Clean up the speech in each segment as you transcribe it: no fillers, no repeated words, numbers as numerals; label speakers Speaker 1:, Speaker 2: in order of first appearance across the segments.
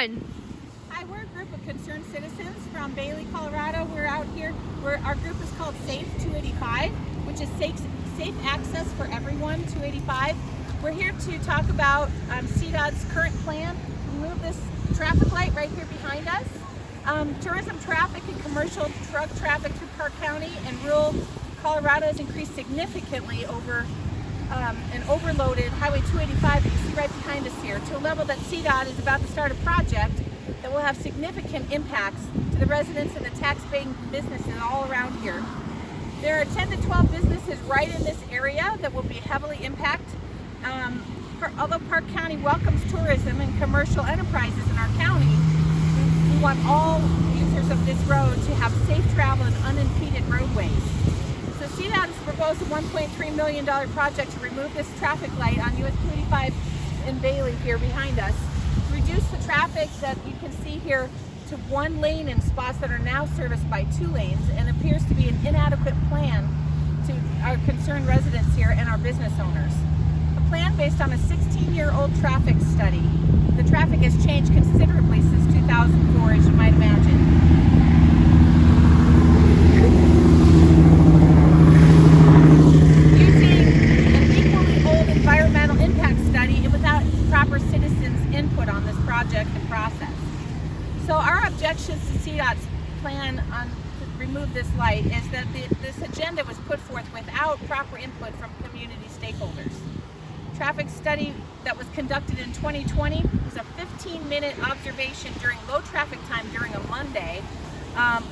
Speaker 1: doing?
Speaker 2: Hi, we're a group of concerned citizens from Bailey, Colorado. We're out here. Our group is called Safe 285, which is safe access for everyone, 285. We're here to talk about CDOT's current plan to remove this traffic light right here behind us. Tourism traffic and commercial truck traffic through Park County and rural Colorado has increased significantly over an overloaded Highway 285 that you see right behind us here, to a level that CDOT is about to start a project that will have significant impacts to the residents and the tax-paying businesses all around here. There are 10 to 12 businesses right in this area that will be heavily impacted. Although Park County welcomes tourism and commercial enterprises in our county, we want all users of this road to have safe travel and unimpeded roadways. So CDOT has proposed a $1.3 million project to remove this traffic light on US 285 in Bailey here behind us, to reduce the traffic that you can see here to one lane in spots that are now serviced by 2 lanes, and appears to be an inadequate plan to our concerned residents here and our business owners. A plan based on a 16-year-old traffic study. The traffic has changed considerably since 2004, as you might imagine. Environmental impact study and without proper citizens' input on this project and process. So our objections to CDOT's plan to remove this light is that this agenda was put forth without proper input from community stakeholders. Traffic study that was conducted in 2020 was a 15-minute observation during low traffic time during a Monday,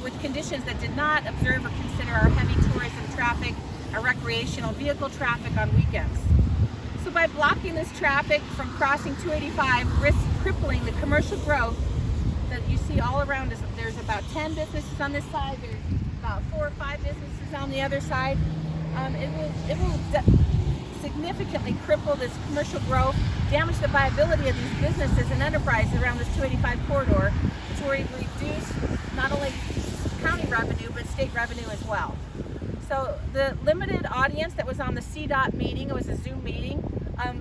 Speaker 2: with conditions that did not observe or consider our heavy tourism traffic, our recreational vehicle traffic on weekends. So by blocking this traffic from crossing 285 risks crippling the commercial growth that you see all around us. There's about 10 businesses on this side, there's about 4 or 5 businesses on the other side. It will significantly cripple this commercial growth, damage the viability of these businesses and enterprises around this 285 corridor, which will reduce not only county revenue but state revenue as well. So the limited audience that was on the CDOT meeting, it was a Zoom meeting,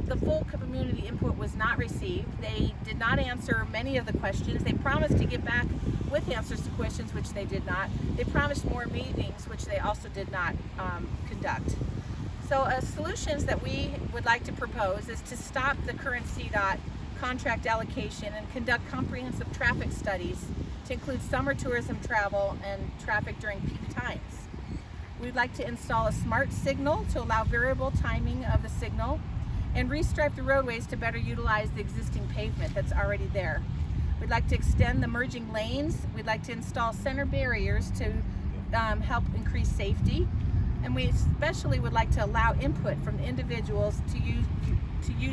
Speaker 2: the full community input was not received. They did not answer many of the questions. They promised to get back with answers to questions, which they did not. They promised more meetings, which they also did not conduct. So solutions that we would like to propose is to stop the current CDOT contract allocation and conduct comprehensive traffic studies to include summer tourism travel and traffic during peak times. We'd like to install a smart signal to allow variable timing of the signal, and restripe the roadways to better utilize the existing pavement that's already there. We'd like to extend the merging lanes. We'd like to install center barriers to help increase safety. And we especially would like to allow input from the individuals to use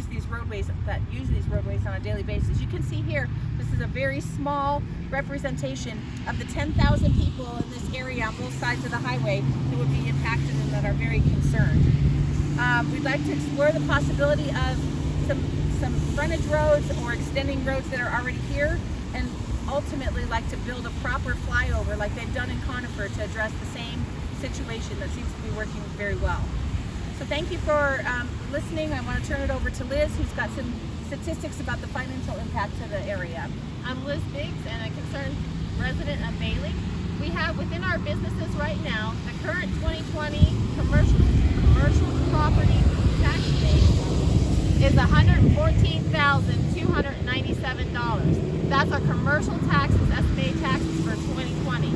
Speaker 2: these roadways on a daily basis. You can see here, this is a very small representation of the 10,000 people in this area on both sides of the highway that would be impacted and that are very concerned. We'd like to explore the possibility of some frontage roads or extending roads that are already here, and ultimately like to build a proper flyover like they've done in Conifer to address the same situation that seems to be working very well. So thank you for listening. I want to turn it over to Liz, who's got some statistics about the financial impact to the area.
Speaker 1: I'm Liz Biggs and a concerned resident of Bailey. We have within our businesses right now, the current 2020 commercial property tax base is $114,297. That's our commercial taxes, estimated taxes for 2020.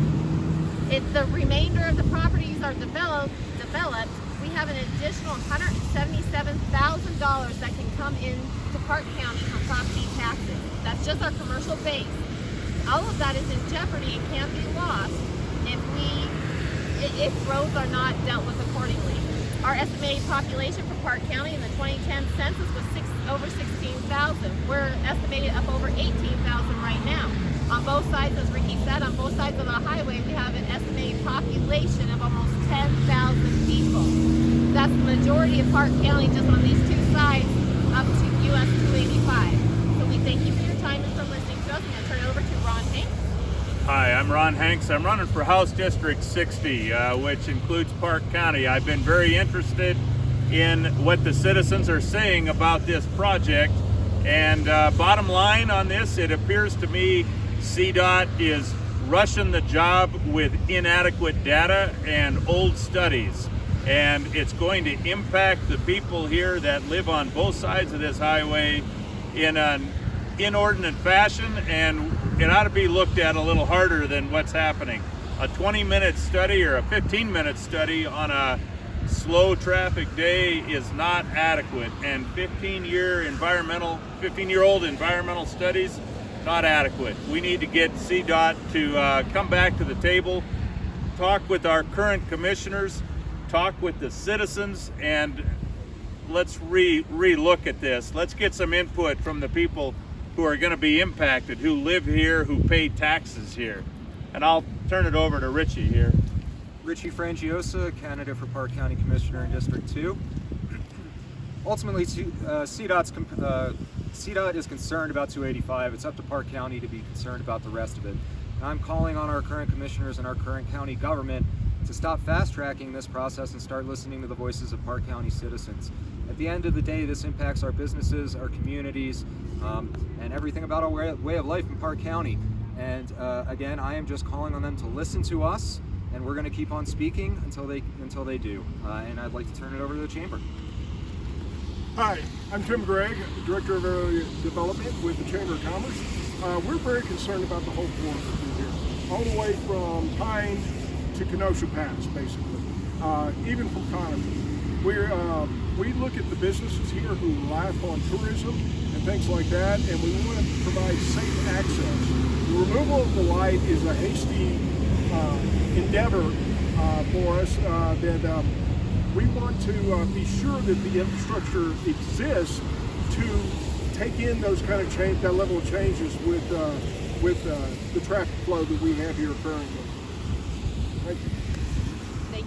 Speaker 1: If the remainder of the properties are developed, we have an additional $177,000 that can come into Park County for property taxes. That's just our commercial base. All of that is in jeopardy and can be lost if roads are not dealt with accordingly. Our estimated population for Park County in the 2010 census was over 16,000. We're estimated up over 18,000 right now. On both sides, as Ricky said, on both sides of the highway, we have an estimated population of almost 10,000 people. That's the majority of Park County just on these 2 sides up to US 285. So we thank you for your time and for listening to us. I'm going to turn it over to Ron Hanks.
Speaker 3: Hi, I'm Ron Hanks. I'm running for House District 60, which includes Park County. I've been very interested in what the citizens are saying about this project, And bottom line on this, it appears to me CDOT is rushing the job with inadequate data and old studies. And it's going to impact the people here that live on both sides of this highway in an inordinate fashion, and it ought to be looked at a little harder than what's happening. A 20-minute study or a 15-minute study on a slow traffic day is not adequate, and 15-year-old environmental studies, not adequate. We need to get CDOT to come back to the table, talk with our current commissioners, talk with the citizens, and let's re-look at this. Let's get some input from the people who are going to be impacted, who live here, who pay taxes here. And I'll turn it over to Richie here.
Speaker 4: Richie Frangiosa, candidate for Park County Commissioner in District 2. Ultimately, CDOT is concerned about 285. It's up to Park County to be concerned about the rest of it. And I'm calling on our current commissioners and our current county government to stop fast-tracking this process and start listening to the voices of Park County citizens. At the end of the day, this impacts our businesses, our communities, and everything about our way of life in Park County. And again, I am just calling on them to listen to us, and we're going to keep on speaking until they do. And I'd like to turn it over to the chamber.
Speaker 5: Hi, I'm Tim Gregg, Director of Area Development with the Chamber of Commerce. We're very concerned about the whole corridor through here, all the way from Pine to Kenosha Pass, basically, even from Conover. We look at the businesses here who rely upon tourism and things like that, and we want to provide safe access. The removal of the light is a hasty endeavor for us that we want to be sure that the infrastructure exists to take in those kind of change, that level of changes with the traffic flow that we have here currently.